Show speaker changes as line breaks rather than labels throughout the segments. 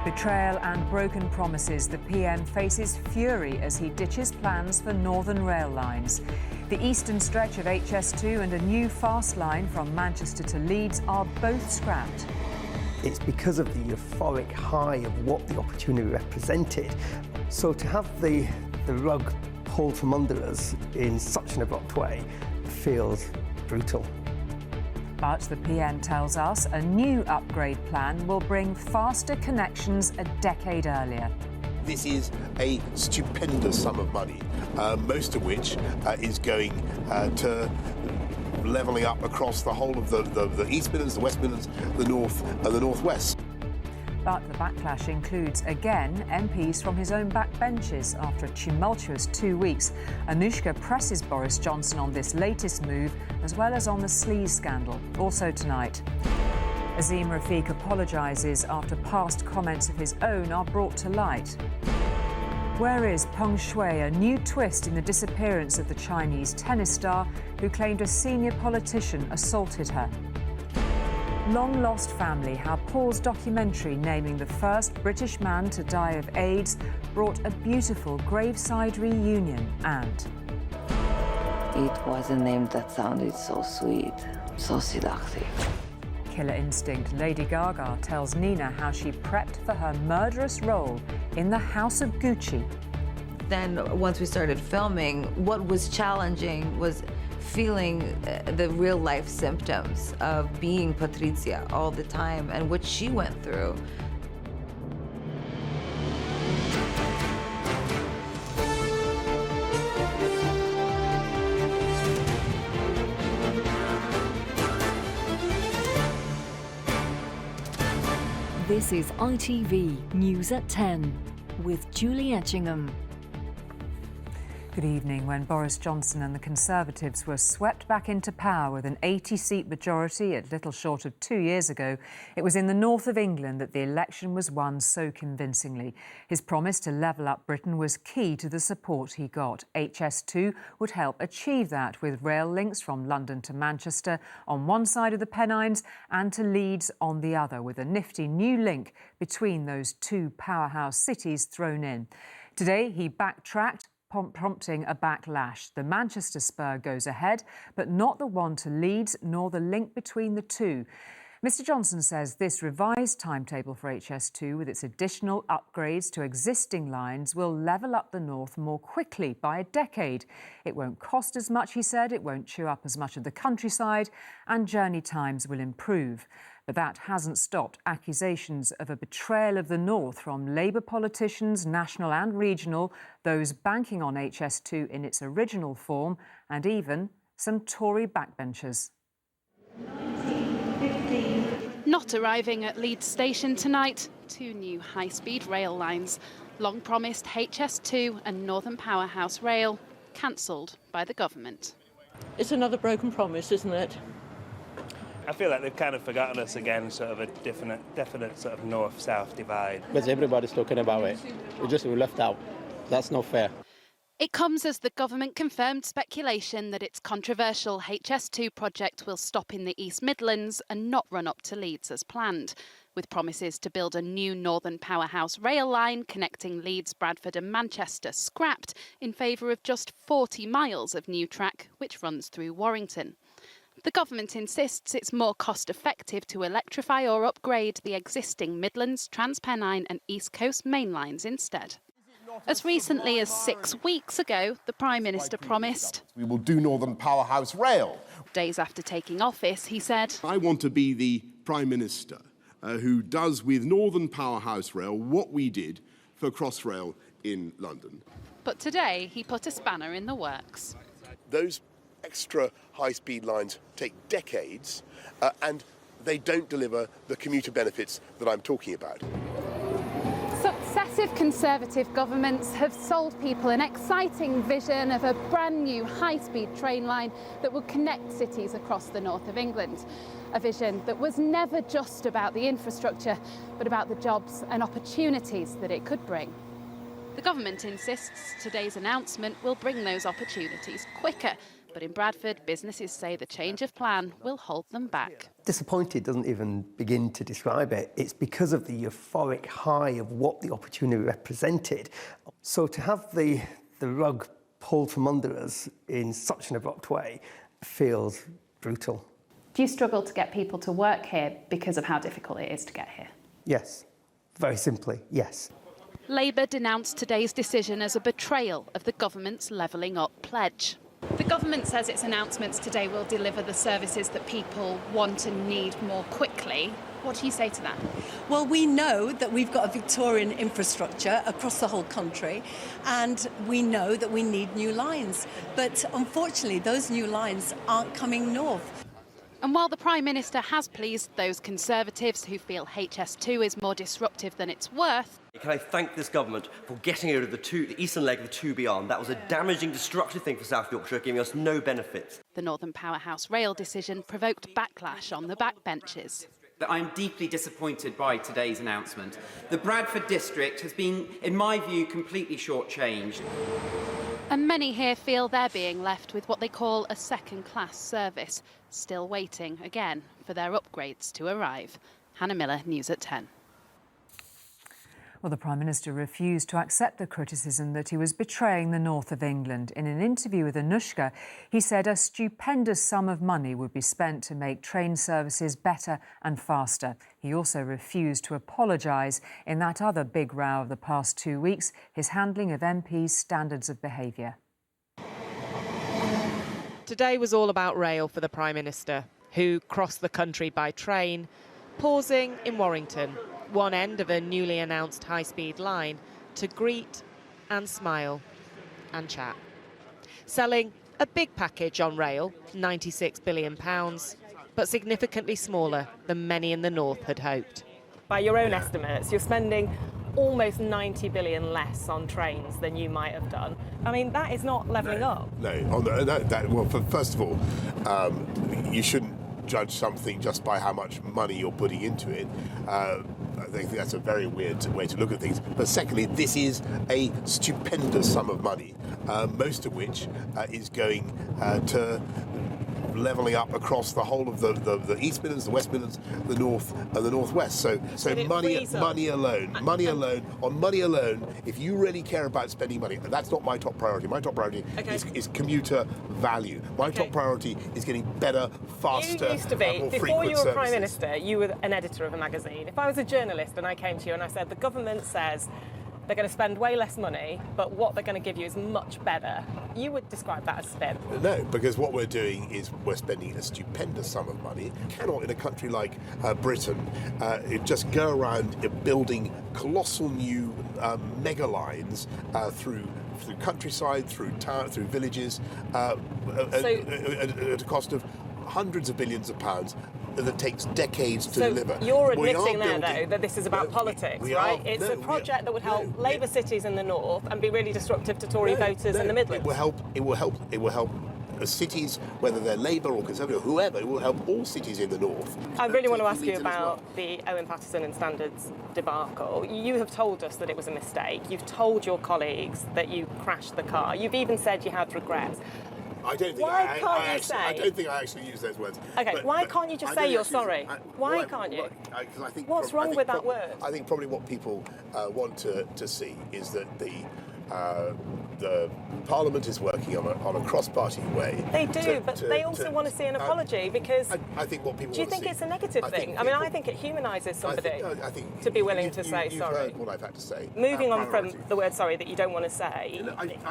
With betrayal and broken promises, the PM faces fury as he ditches plans for Northern rail lines. The eastern stretch of HS2 and a new fast line from Manchester to Leeds are both scrapped.
It's because of the euphoric high of what the opportunity represented. So to have the rug pulled from under us in such an abrupt way feels brutal.
But the PM tells us a new upgrade plan will bring faster connections a decade earlier.
This is a stupendous sum of money, most of which is going to levelling up across the whole of the East Midlands, the West Midlands, the North and the North West.
But the backlash includes, again, MPs from his own backbenches. After a tumultuous 2 weeks, Anushka presses Boris Johnson on this latest move, as well as on the sleaze scandal. Also tonight, Azim Rafiq apologises after past comments of his own are brought to light. Where is Peng Shuai, a new twist in the disappearance of the Chinese tennis star who claimed a senior politician assaulted her? Long Lost Family, how Paul's documentary naming the first British man to die of AIDS brought a beautiful graveside reunion. And
it was a name that sounded so sweet, so seductive.
Killer Instinct, Lady Gaga tells Nina how she prepped for her murderous role in the House of Gucci.
Then once we started filming, what was challenging was feeling the real-life symptoms of being Patrizia all the time and what she went through.
This is ITV News at 10 with Julie Etchingham.
Good evening. When Boris Johnson and the Conservatives were swept back into power with an 80-seat majority a little short of 2 years ago, it was in the north of England that the election was won so convincingly. His promise to level up Britain was key to the support he got. HS2 would help achieve that, with rail links from London to Manchester on one side of the Pennines and to Leeds on the other, with a nifty new link between those two powerhouse cities thrown in. Today, he backtracked, prompting a backlash. The Manchester spur goes ahead, but not the one to Leeds, nor the link between the two. Mr Johnson says this revised timetable for HS2, with its additional upgrades to existing lines, will level up the north more quickly by a decade. It won't cost as much, he said, it won't chew up as much of the countryside, and journey times will improve. But that hasn't stopped accusations of a betrayal of the north from Labour politicians, national and regional, those banking on HS2 in its original form, and even some Tory backbenchers.
Not arriving at Leeds station tonight, two new high-speed rail lines, long-promised HS2 and Northern Powerhouse Rail, cancelled by the government.
It's another broken promise, isn't it?
I feel like they've kind of forgotten us again, sort of a definite sort of north-south divide.
Because everybody's talking about it. We're left out. That's not fair.
It comes as the government confirmed speculation that its controversial HS2 project will stop in the East Midlands and not run up to Leeds as planned, with promises to build a new Northern Powerhouse rail line connecting Leeds, Bradford and Manchester scrapped in favour of just 40 miles of new track, which runs through Warrington. The government insists it's more cost-effective to electrify or upgrade the existing Midlands, Transpennine and East Coast main lines instead. As recently as 6 weeks ago, the Prime Minister promised,
"We will do Northern Powerhouse Rail."
Days after taking office, he said,
"I want to be the Prime Minister who does with Northern Powerhouse Rail what we did for Crossrail in London."
But today he put a spanner in the works.
Those extra high-speed lines take decades and they don't deliver the commuter benefits that I'm talking about.
Successive Conservative governments have sold people an exciting vision of a brand new high-speed train line that will connect cities across the north of England. A vision that was never just about the infrastructure, but about the jobs and opportunities that it could bring. The government insists today's announcement will bring those opportunities quicker, But in Bradford, businesses say the change of plan will hold them back.
Disappointed doesn't even begin to describe it. It's because of the euphoric high of what the opportunity represented. So to have the rug pulled from under us in such an abrupt way feels brutal.
Do you struggle to get people to work here because of how difficult it is to get here?
Yes, very simply, yes.
Labour denounced today's decision as a betrayal of the government's levelling up pledge.
The government says its announcements today will deliver the services that people want and need more quickly. What do you say to that?
Well, we know that we've got a Victorian infrastructure across the whole country, and we know that we need new lines. But unfortunately, those new lines aren't coming north.
And while the Prime Minister has pleased those Conservatives who feel HS2 is more disruptive than it's worth,
can I thank this government for getting rid of the eastern leg of the 2B arm? That was a damaging, destructive thing for South Yorkshire, giving us no benefits.
The Northern Powerhouse rail decision provoked backlash on the backbenches.
I'm deeply disappointed by today's announcement. The Bradford district has been, in my view, completely shortchanged.
And many here feel they're being left with what they call a second-class service, still waiting, again, for their upgrades to arrive. Hannah Miller, News at 10.
Well, the Prime Minister refused to accept the criticism that he was betraying the north of England. In an interview with Anushka, he said a stupendous sum of money would be spent to make train services better and faster. He also refused to apologise in that other big row of the past 2 weeks, his handling of MPs' standards of behaviour.
Today was all about rail for the Prime Minister, who crossed the country by train, pausing in Warrington, one end of a newly announced high-speed line, to greet and smile and chat. Selling a big package on rail, £96 billion, but significantly smaller than many in the north had hoped.
By your own estimates, you're spending almost 90 billion less on trains than you might have done. I mean, that is not levelling up.
Well, first of all, you shouldn't judge something just by how much money you're putting into it. I think that's a very weird way to look at things. But secondly, this is a stupendous sum of money, most of which is going to levelling up across the whole of the East Midlands, the West Midlands, the North and the Northwest. So money alone. If you really care about spending money, that's not my top priority. My top priority is commuter value. My top priority is getting better, faster,
you used to be,
more
before you were
services.
Prime Minister, you were an editor of a magazine. If I was a journalist and I came to you and I said, the government says they're going to spend way less money, but what they're going to give you is much better, you would describe that as spin.
No, because what we're doing is we're spending a stupendous sum of money. You cannot, in a country like Britain, just go around building colossal new mega lines through countryside, through town, through villages, at a cost of hundreds of billions of pounds that takes decades to deliver.
You're admitting there, though, that this is about politics, right? It's a project that would help Labour cities in the north and be really disruptive to Tory voters in the Midlands.
It will help cities, whether they're Labour or Conservative or whoever. It will help all cities in the north.
I really want to ask you about the Owen Paterson and Standards debacle. You have told us that it was a mistake. You've told your colleagues that you crashed the car. You've even said you had regrets.
I don't think I don't think I actually use those words.
Okay, why can't you just say you're sorry? Why can't you? What's wrong with that word?
I think probably what people want to see is that the Parliament is working on a cross-party way.
They do, but they also want to see an apology because.
I think what people.
Do you think it's a negative thing? I mean, I think it humanises somebody to be willing to say sorry.
You've heard what I've had to say.
Moving on from the word sorry that you don't want to say,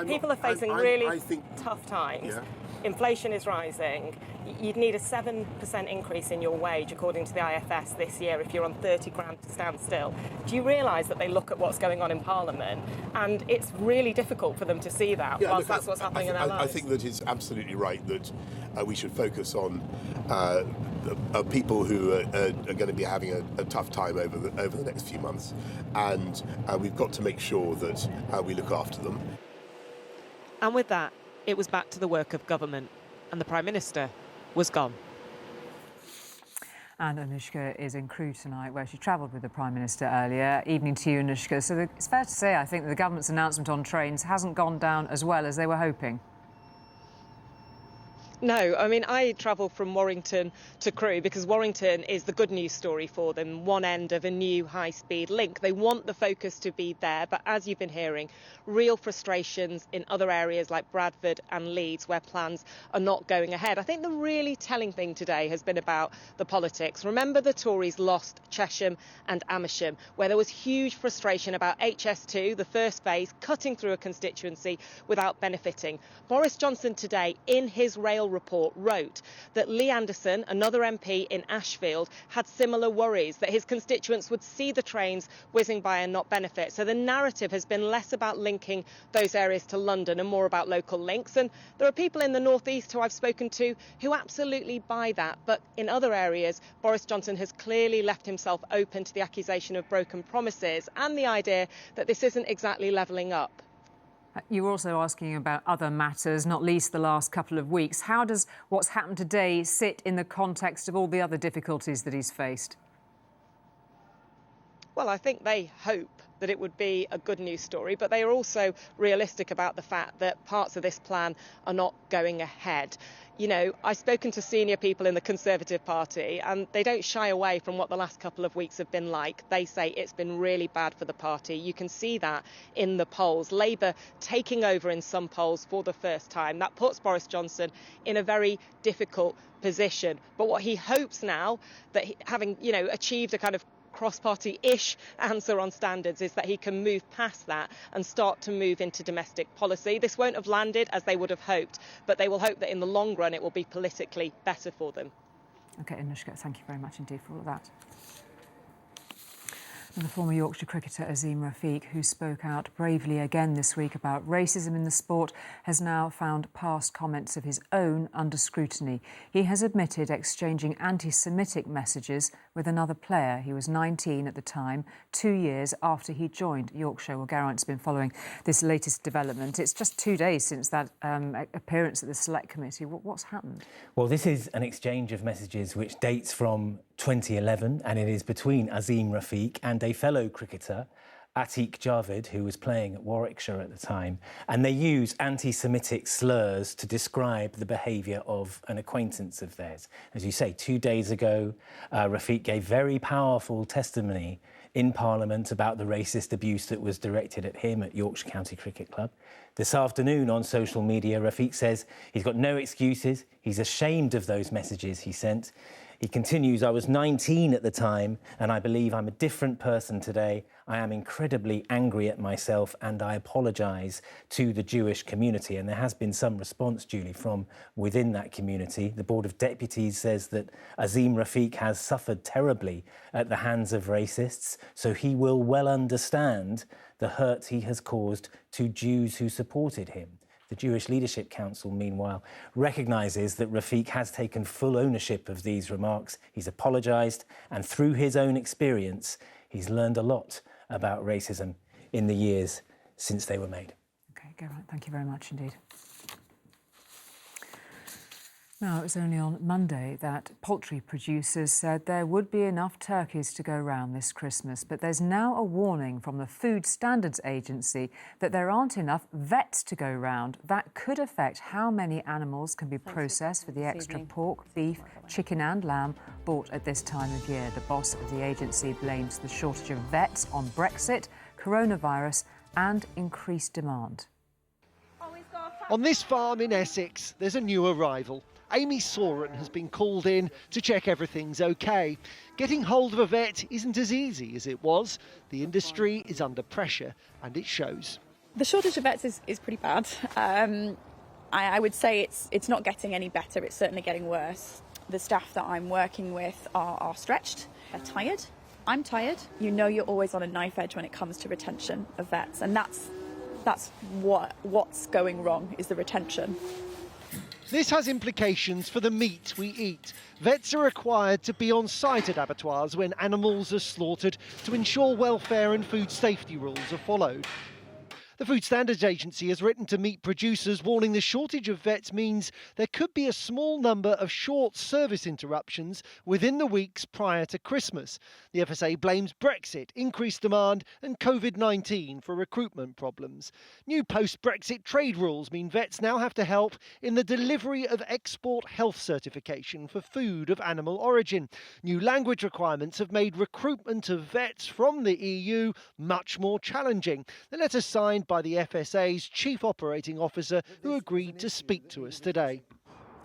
people are facing really tough times. Yeah. Inflation is rising. You'd need a 7% increase in your wage, according to the IFS this year, if you're on 30 grand to stand still. Do you realise that they look at what's going on in Parliament and it's really difficult for them to see that whilst that's what's happening in their lives?
I think that it's absolutely right that we should focus on people who are going to be having a tough time over the next few months, and we've got to make sure that we look after them.
And with that, it was back to the work of government, and the Prime Minister was gone.
And Anushka is in Crewe tonight, where she travelled with the Prime Minister earlier. Evening to you, Anushka. So it's fair to say, I think, that the government's announcement on trains hasn't gone down as well as they were hoping.
No, I mean, I travel from Warrington to Crewe because Warrington is the good news story for them, one end of a new high-speed link. They want the focus to be there, but as you've been hearing, real frustrations in other areas like Bradford and Leeds where plans are not going ahead. I think the really telling thing today has been about the politics. Remember, the Tories lost Chesham and Amersham, where there was huge frustration about HS2, the first phase, cutting through a constituency without benefiting. Boris Johnson today, in his rail report, wrote that Lee Anderson, another MP in Ashfield, had similar worries, that his constituents would see the trains whizzing by and not benefit. So the narrative has been less about linking those areas to London and more about local links. And there are people in the North East who I've spoken to who absolutely buy that. But in other areas, Boris Johnson has clearly left himself open to the accusation of broken promises and the idea that this isn't exactly levelling up.
You were also asking about other matters, not least the last couple of weeks. How does what's happened today sit in the context of all the other difficulties that he's faced?
Well, I think they hope that it would be a good news story, but they are also realistic about the fact that parts of this plan are not going ahead. You know, I've spoken to senior people in the Conservative Party and they don't shy away from what the last couple of weeks have been like. They say it's been really bad for the party. You can see that in the polls. Labour taking over in some polls for the first time. That puts Boris Johnson in a very difficult position. But what he hopes now, that having, you know, achieved a kind of cross-party-ish answer on standards, is that he can move past that and start to move into domestic policy. This won't have landed as they would have hoped, but they will hope that in the long run it will be politically better for them.
OK, Anushka, thank you very much indeed for all of that. And the former Yorkshire cricketer Azim Rafiq, who spoke out bravely again this week about racism in the sport, has now found past comments of his own under scrutiny. He has admitted exchanging anti-Semitic messages with another player. He was 19 at the time, 2 years after he joined Yorkshire. Well, Geraint's been following this latest development. It's just 2 days since that appearance at the Select Committee. What's happened?
Well, this is an exchange of messages which dates from 2011, and it is between Azim Rafiq and a fellow cricketer, Atiq Javid, who was playing at Warwickshire at the time, and they use anti-Semitic slurs to describe the behaviour of an acquaintance of theirs. As you say, 2 days ago, Rafiq gave very powerful testimony in Parliament about the racist abuse that was directed at him at Yorkshire County Cricket Club. This afternoon on social media, Rafiq says he's got no excuses, he's ashamed of those messages he sent. He continues, I was 19 at the time, and I believe I'm a different person today. I am incredibly angry at myself, and I apologise to the Jewish community. And there has been some response, Julie, from within that community. The Board of Deputies says that Azim Rafiq has suffered terribly at the hands of racists, so he will well understand the hurt he has caused to Jews who supported him. The Jewish Leadership Council, meanwhile, recognises that Rafiq has taken full ownership of these remarks. He's apologised, and through his own experience, he's learned a lot about racism in the years since they were made.
OK, Geraint, thank you very much indeed. Now, it was only on Monday that poultry producers said there would be enough turkeys to go round this Christmas. But there's now a warning from the Food Standards Agency that there aren't enough vets to go round. That could affect how many animals can be processed for the extra pork, beef, chicken and lamb bought at this time of year. The boss of the agency blames the shortage of vets on Brexit, coronavirus and increased demand.
On this farm in Essex, there's a new arrival. Amy Soren has been called in to check everything's OK. Getting hold of a vet isn't as easy as it was. The industry is under pressure and it shows.
The shortage of vets is pretty bad. I would say it's not getting any better, it's certainly getting worse. The staff that I'm working with are stretched, they're tired. I'm tired. You know you're always on a knife edge when it comes to retention of vets, and that's what's going wrong, is the retention.
This has implications for the meat we eat. Vets are required to be on site at abattoirs when animals are slaughtered to ensure welfare and food safety rules are followed. The Food Standards Agency has written to meat producers, warning the shortage of vets means there could be a small number of short service interruptions within the weeks prior to Christmas. The FSA blames Brexit, increased demand and COVID-19 for recruitment problems. New post-Brexit trade rules mean vets now have to help in the delivery of export health certification for food of animal origin. New language requirements have made recruitment of vets from the EU much more challenging. The letter signed by the FSA's Chief Operating Officer, who agreed to speak to us today.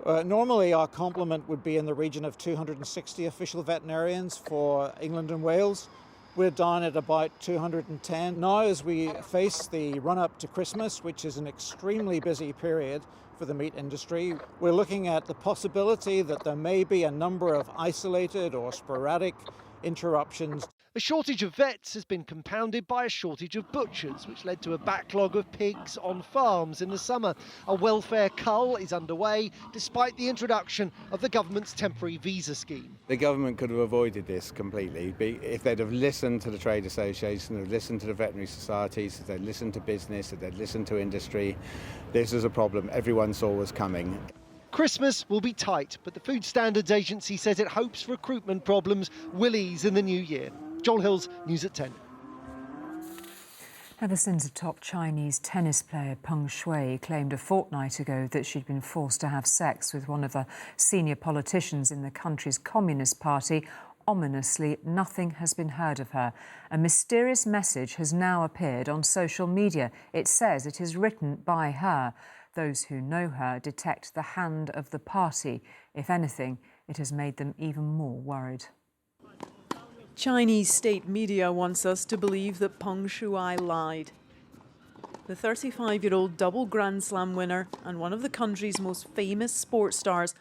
Normally our complement would be in the region of 260 official veterinarians for England and Wales. We're down at about 210. Now, as we face the run-up to Christmas, which is an extremely busy period for the meat industry, we're looking at the possibility that there may be a number of isolated or sporadic interruptions.
The shortage of vets has been compounded by a shortage of butchers, which led to a backlog of pigs on farms in the summer. A welfare cull is underway, despite the introduction of the government's temporary visa scheme.
The government could have avoided this completely if they'd have listened to the trade association, have listened to the veterinary societies, if they'd listened to business, if they'd listened to industry. This is a problem everyone saw was coming.
Christmas will be tight, but the Food Standards Agency says it hopes recruitment problems will ease in the new year. Joel Hills, News at 10.
Ever since a top Chinese tennis player, Peng Shuai, claimed a fortnight ago that she'd been forced to have sex with one of the senior politicians in the country's Communist Party, ominously, nothing has been heard of her. A mysterious message has now appeared on social media. It says it is written by her. Those who know her detect the hand of the party. If anything, it has made them even more worried.
Chinese state media wants us to believe that Peng Shuai lied. The 35-year-old double Grand Slam winner and one of the country's most famous sports stars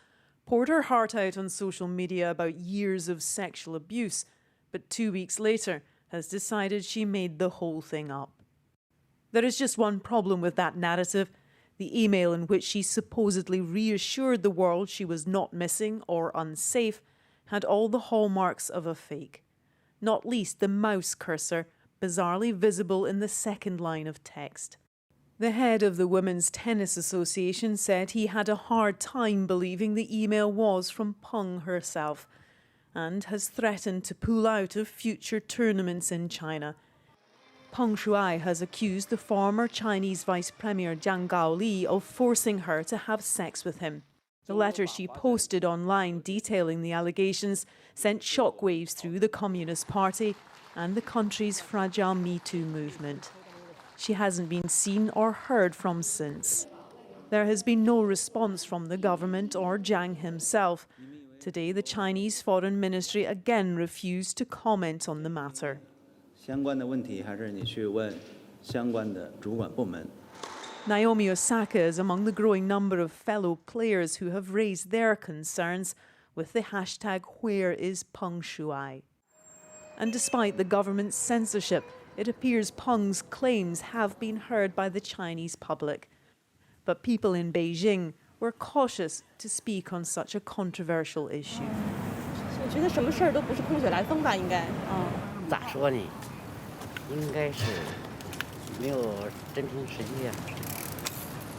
poured her heart out on social media about years of sexual abuse, but 2 weeks later has decided she made the whole thing up. There is just one problem with that narrative. The email in which she supposedly reassured the world she was not missing or unsafe had all the hallmarks of a fake. Not least the mouse cursor, bizarrely visible in the second line of text. The head of the Women's Tennis Association said he had a hard time believing the email was from Peng herself and has threatened to pull out of future tournaments in China. Peng Shuai has accused the former Chinese Vice Premier Jiang Gaoli of forcing her to have sex with him. The letter she posted online detailing the allegations sent shockwaves through the Communist Party and the country's fragile Me Too movement. She hasn't been seen or heard from since. There has been no response from the government or Jiang himself. Today, the Chinese Foreign Ministry again refused to comment on the matter. Naomi Osaka is among the growing number of fellow players who have raised their concerns with the hashtag #WhereIsPengShuai. And despite the government's censorship, it appears Peng's claims have been heard by the Chinese public. But people in Beijing were cautious to speak on such a controversial issue.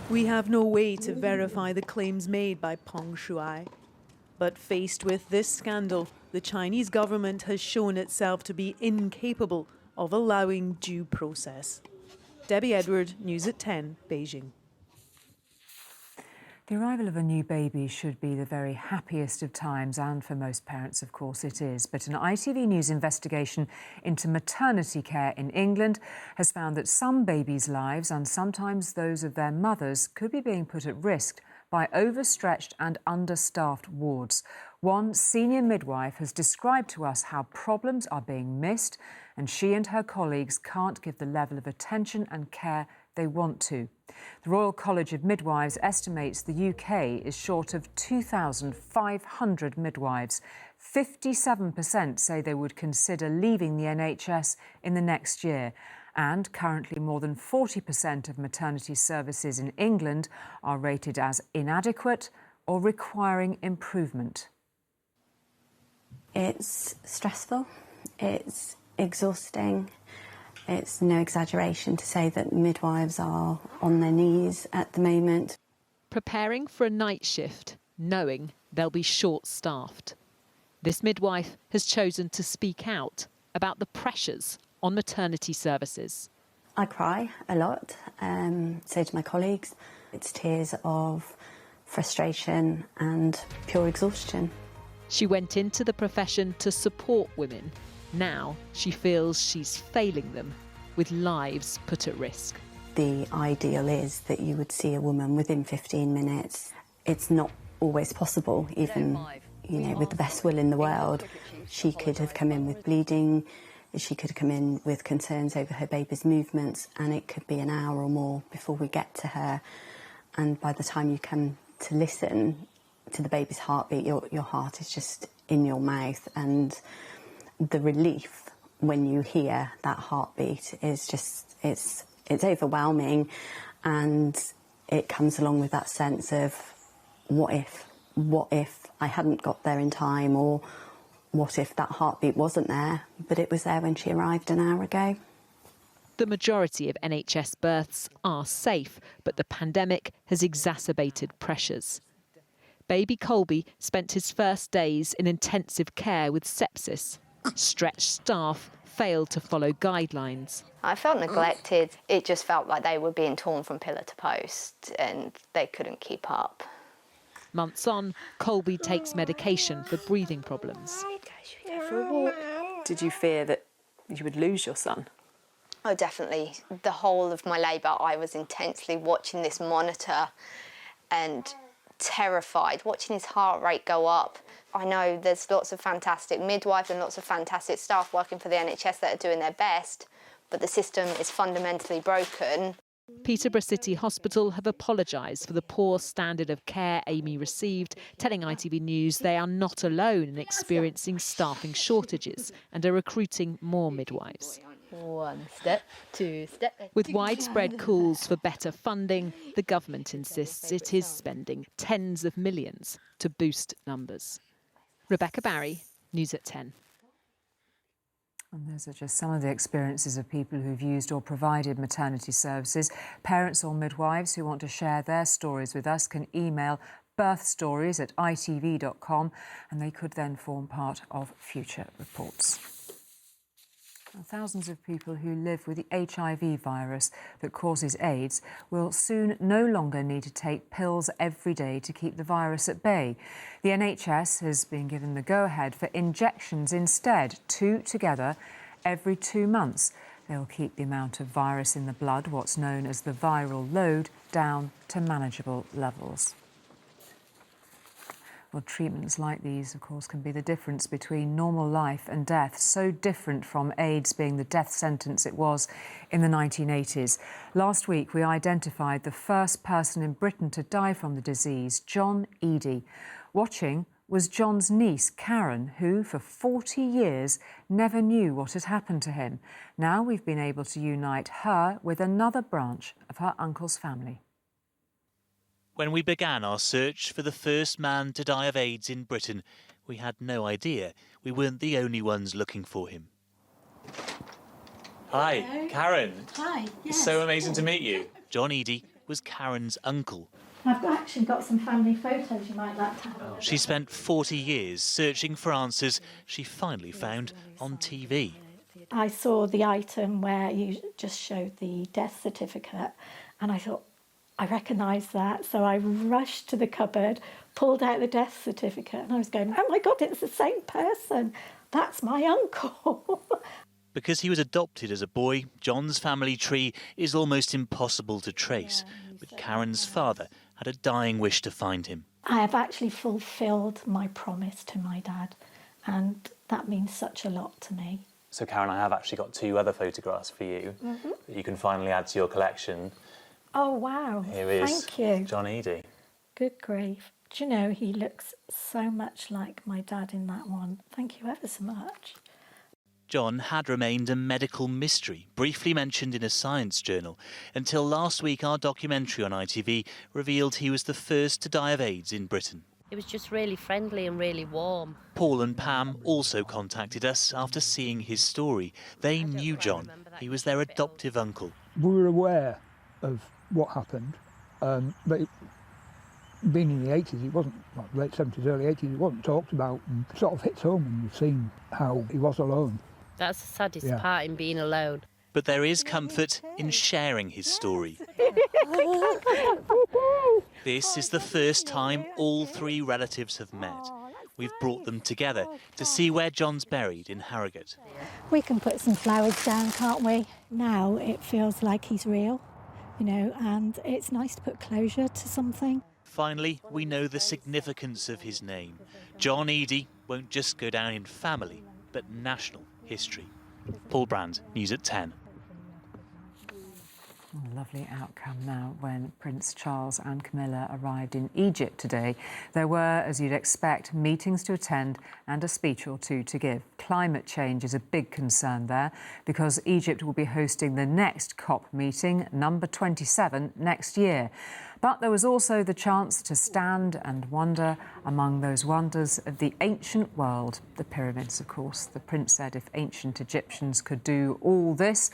We have no way to verify the claims made by Peng Shuai. But faced with this scandal, the Chinese government has shown itself to be incapable of allowing due process. Debbie Edward, News at 10, Beijing.
The arrival of a new baby should be the very happiest of times, and for most parents, of course, it is. But an ITV News investigation into maternity care in England has found that some babies' lives, and sometimes those of their mothers, could be being put at risk by overstretched and understaffed wards. One senior midwife has described to us how problems are being missed, and she and her colleagues can't give the level of attention and care they want to. The Royal College of Midwives estimates the UK is short of 2,500 midwives. 57% say they would consider leaving the NHS in the next year. And currently more than 40% of maternity services in England are rated as inadequate or requiring improvement.
It's stressful, it's exhausting,
It's no exaggeration to say that midwives are on their knees at the moment.
Preparing for a night shift, knowing they'll be short-staffed. This midwife has chosen to speak out about the pressures on maternity services.
I cry a lot, so do my colleagues. It's tears of frustration and pure exhaustion.
She went into the profession to support women. Now she feels she's failing them, with lives put at risk.
The ideal is that you would see a woman within 15 minutes. It's not always possible, even with the best will in the world. She could have come in with bleeding, she could have come in with concerns over her baby's movements, and it could be an hour or more before we get to her. And by the time you come to listen to the baby's heartbeat, your heart is just in your mouth, and the relief when you hear that heartbeat is just, it's overwhelming, and it comes along with that sense of what if I hadn't got there in time, or what if that heartbeat wasn't there, but it was there when she arrived an hour ago.
The majority of NHS births are safe, but the pandemic has exacerbated pressures. Baby Colby spent his first days in intensive care with sepsis. Stretched staff failed to follow guidelines.
I felt neglected. It just felt like they were being torn from pillar to post and they couldn't keep up.
Months on, Colby takes medication for breathing problems.
For a walk. Did you fear that you would lose your son?
Oh, definitely. The whole of my labour, I was intensely watching this monitor and terrified, watching his heart rate go up. I know there's lots of fantastic midwives and lots of fantastic staff working for the NHS that are doing their best, but the system is fundamentally broken.
Peterborough City Hospital have apologised for the poor standard of care Amy received, telling ITV News they are not alone in experiencing staffing shortages and are recruiting more midwives.
1 step, 2 step.
With widespread calls for better funding, the government insists it is spending tens of millions to boost numbers. Rebecca Barry, News at 10.
And those are just some of the experiences of people who've used or provided maternity services. Parents or midwives who want to share their stories with us can email birthstories@itv.com, and they could then form part of future reports. Thousands of people who live with the HIV virus that causes AIDS will soon no longer need to take pills every day to keep the virus at bay. The NHS has been given the go-ahead for injections instead, 2 together every 2 months. They'll keep the amount of virus in the blood, what's known as the viral load, down to manageable levels. Well, treatments like these, of course, can be the difference between normal life and death, so different from AIDS being the death sentence it was in the 1980s. Last week, we identified the first person in Britain to die from the disease, John Eadie. Watching was John's niece, Karen, who, for 40 years, never knew what had happened to him. Now we've been able to unite her with another branch of her uncle's family.
When we began our search for the first man to die of AIDS in Britain, we had no idea we weren't the only ones looking for him.
Hi,
Hello.
Karen.
Hi.
It's
Yes.
so amazing to meet you.
John Eadie was Karen's uncle.
Actually got some family photos you might like to have a look at.
She spent 40 years searching for answers she finally found on TV.
I saw the item where you just showed the death certificate and I thought, I recognise that, so I rushed to the cupboard, pulled out the death certificate, and I was going, oh my God, it's the same person. That's my uncle.
Because he was adopted as a boy, John's family tree is almost impossible to trace. But Karen's father had a dying wish to find him.
I have actually fulfilled my promise to my dad, and that means such a lot to me.
So, Karen, I have actually got 2 other photographs for you that you can finally add to your collection.
Oh, wow.
Here is
Thank you.
John Eadie.
Good grief. Do you know, he looks so much like my dad in that one. Thank you ever so much.
John had remained a medical mystery, briefly mentioned in a science journal, until last week our documentary on ITV revealed he was the first to die of AIDS in Britain.
It was just really friendly and really warm.
Paul and Pam also contacted us after seeing his story. They knew John. He was their adoptive uncle.
We were aware of what happened, but being in the 80s, it wasn't, well, late 70s, early 80s, it wasn't talked about, and sort of hits home when you've seen how he was alone.
That's the saddest part, in being alone.
But there is comfort in sharing his story. This is the first time all three relatives have met. We've brought them together to see where John's buried in Harrogate.
We can put some flowers down, can't we? Now it feels like he's real, you know, and it's nice to put closure to something.
Finally, we know the significance of his name. John Eadie won't just go down in family, but national history. Paul Brand, News at 10.
Lovely outcome now when Prince Charles and Camilla arrived in Egypt today. There were, as you'd expect, meetings to attend and a speech or two to give. Climate change is a big concern there because Egypt will be hosting the next COP meeting, number 27, next year. But there was also the chance to stand and wonder among those wonders of the ancient world, the pyramids, of course. The Prince said if ancient Egyptians could do all this,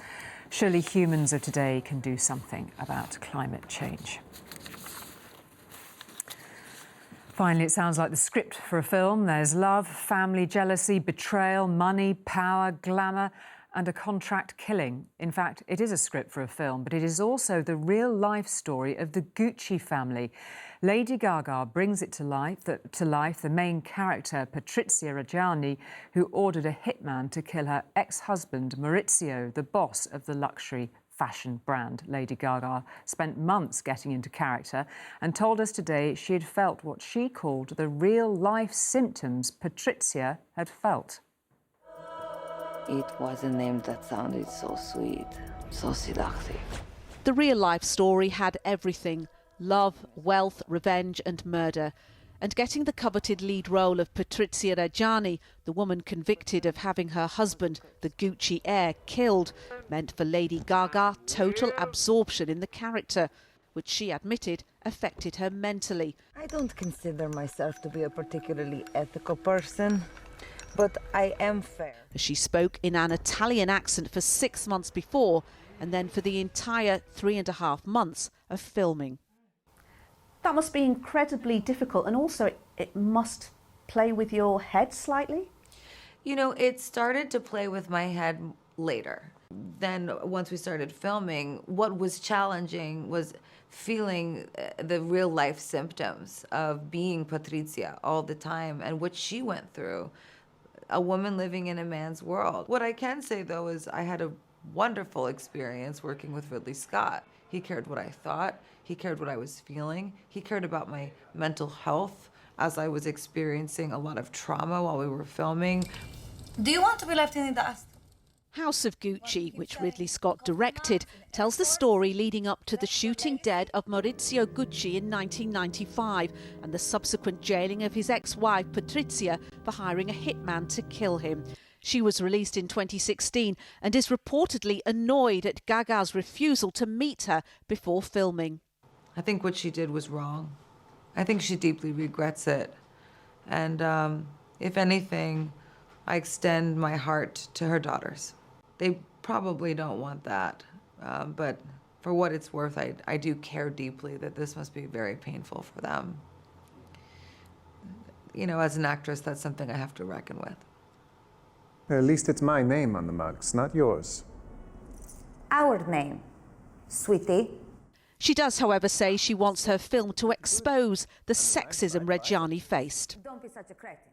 surely humans of today can do something about climate change. Finally, it sounds like the script for a film. There's love, family, jealousy, betrayal, money, power, glamour, and a contract killing. In fact, it is a script for a film, but it is also the real-life story of the Gucci family. Lady Gaga brings it to life. The main character, Patrizia Reggiani, who ordered a hitman to kill her ex-husband, Maurizio, the boss of the luxury fashion brand. Lady Gaga spent months getting into character and told us today she had felt what she called the real-life symptoms Patrizia had felt.
It was a name that sounded so sweet, so seductive.
The real-life story had everything: love, wealth, revenge and murder. And getting the coveted lead role of Patrizia Reggiani, the woman convicted of having her husband, the Gucci heir, killed, meant for Lady Gaga total absorption in the character, which she admitted affected her mentally.
I don't consider myself to be a particularly ethical person, but I am fair.
She spoke in an Italian accent for 6 months before, and then for the entire 3.5 months of filming.
That must be incredibly difficult, and also it must play with your head slightly.
You know, it started to play with my head later. Then once we started filming, what was challenging was feeling the real life symptoms of being Patrizia all the time and what she went through. A woman living in a man's world. What I can say, though, is I had a wonderful experience working with Ridley Scott. He cared what I thought. He cared what I was feeling. He cared about my mental health as I was experiencing a lot of trauma while we were filming. Do you want to be left in the dust?
House of Gucci, which Ridley Scott directed, tells the story leading up to the shooting dead of Maurizio Gucci in 1995 and the subsequent jailing of his ex-wife Patrizia for hiring a hitman to kill him. She was released in 2016 and is reportedly annoyed at Gaga's refusal to meet her before filming.
I think what she did was wrong. I think she deeply regrets it. And if anything, I extend my heart to her daughters. They probably don't want that, but for what it's worth, I do care deeply that this must be very painful for them. You know, as an actress, that's something I have to reckon with.
At least it's my name on the mugs, not yours.
Our name, sweetie.
She does, however, say she wants her film to expose the sexism Reggiani faced.
Don't be such a cretin.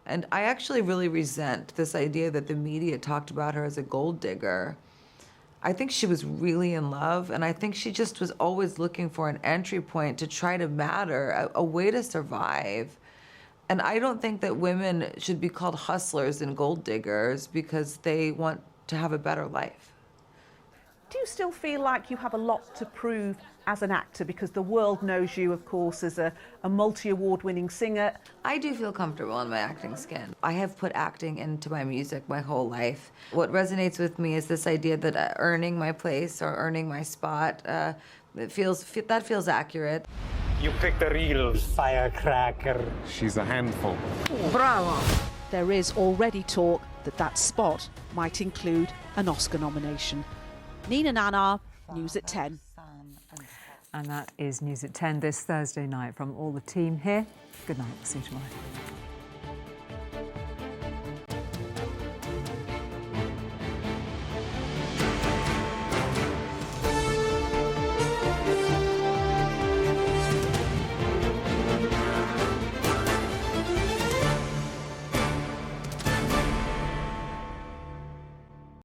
And I actually really resent this idea that the media talked about her as a gold digger. I think she was really in love, and I think she just was always looking for an entry point to try to matter, a way to survive. And I don't think that women should be called hustlers and gold diggers because they want to have a better life.
Do you still feel like you have a lot to prove as an actor, because the world knows you, of course, as a multi-award winning singer?
I do feel comfortable in my acting skin. I have put acting into my music my whole life. What resonates with me is this idea that earning my place or earning my spot, that feels accurate.
You picked a real firecracker.
She's a handful.
Bravo! There is already talk that that spot might include an Oscar nomination. Nina Nanar, News at 10.
And that is News at 10 this Thursday night from all the team here. Good night. See you tomorrow.